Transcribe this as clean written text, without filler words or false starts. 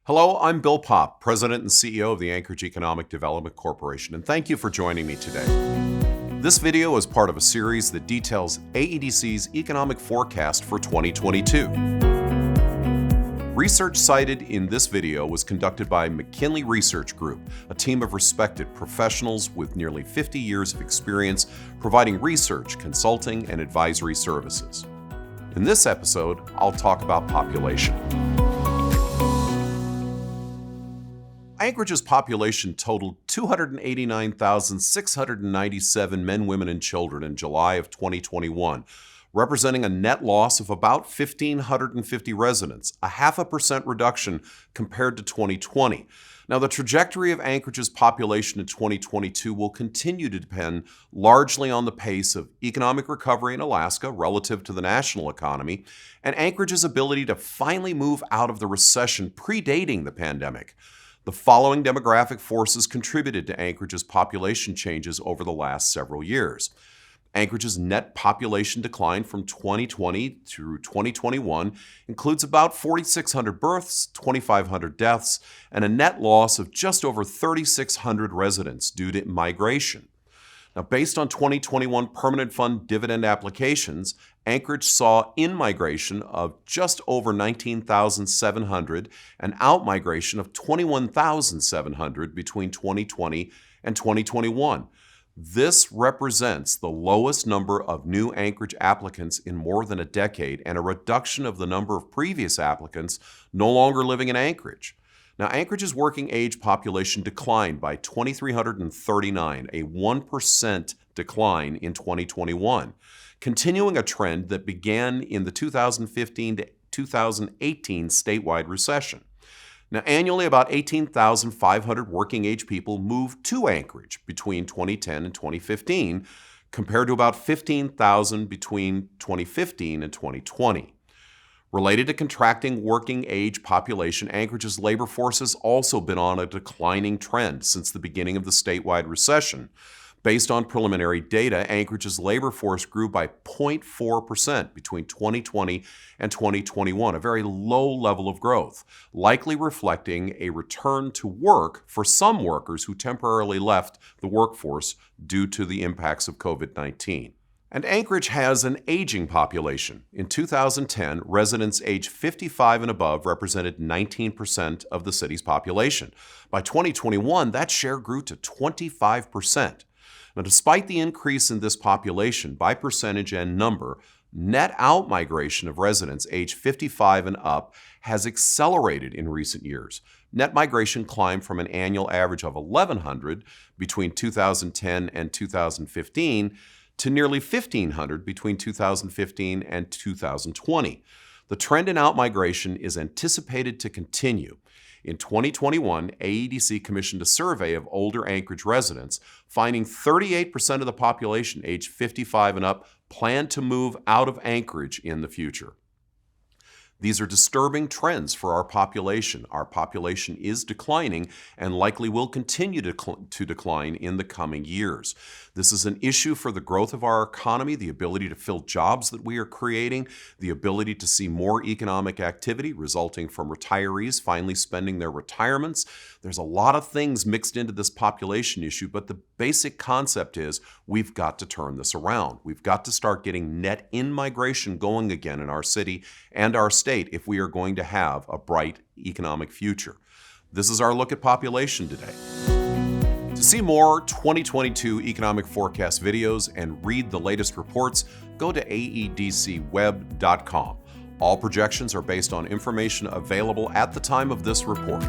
Hello, I'm Bill Popp, President and CEO of the Anchorage Economic Development Corporation, and thank you for joining me today. This video is part of a series that details AEDC's economic forecast for 2022. Research cited in this video was conducted by McKinley Research Group, a team of respected professionals with nearly 50 years of experience providing research, consulting, and advisory services. In this episode, I'll talk about population. Anchorage's population totaled 289,697 men, women, and children in July of 2021, representing a net loss of about 1,550 residents, a 0.5% reduction compared to 2020. Now, the trajectory of Anchorage's population in 2022 will continue to depend largely on the pace of economic recovery in Alaska relative to the national economy, and Anchorage's ability to finally move out of the recession predating the pandemic. The following demographic forces contributed to Anchorage's population changes over the last several years. Anchorage's net population decline from 2020 through 2021 includes about 4,600 births, 2,500 deaths, and a net loss of just over 3,600 residents due to migration. Now, based on 2021 permanent fund dividend applications, Anchorage saw in-migration of just over 19,700 and out-migration of 21,700 between 2020 and 2021. This represents the lowest number of new Anchorage applicants in more than a decade and a reduction of the number of previous applicants no longer living in Anchorage. Now, Anchorage's working age population declined by 2,339, a 1% decline in 2021, continuing a trend that began in the 2015 to 2018 statewide recession. Now, annually, about 18,500 working age people moved to Anchorage between 2010 and 2015, compared to about 15,000 between 2015 and 2020. Related to contracting working age population, Anchorage's labor force has also been on a declining trend since the beginning of the statewide recession. Based on preliminary data, Anchorage's labor force grew by 0.4% between 2020 and 2021, a very low level of growth, likely reflecting a return to work for some workers who temporarily left the workforce due to the impacts of COVID-19. And Anchorage has an aging population. In 2010, residents age 55 and above represented 19% of the city's population. By 2021, that share grew to 25%. Now, despite the increase in this population by percentage and number, net out-migration of residents age 55 and up has accelerated in recent years. Net migration climbed from an annual average of 1,100 between 2010 and 2015 to nearly 1,500 between 2015 and 2020. The trend in out-migration is anticipated to continue. In 2021, AEDC commissioned a survey of older Anchorage residents, finding 38% of the population aged 55 and up plan to move out of Anchorage in the future. These are disturbing trends for our population. Our population is declining and likely will continue to decline in the coming years. This is an issue for the growth of our economy, the ability to fill jobs that we are creating, the ability to see more economic activity resulting from retirees finally spending their retirements. There's a lot of things mixed into this population issue, but the basic concept is we've got to turn this around. We've got to start getting net in-migration going again in our city and our state if we are going to have a bright economic future. This is our look at population today. To see more 2022 economic forecast videos and read the latest reports, go to aedcweb.com. All projections are based on information available at the time of this report.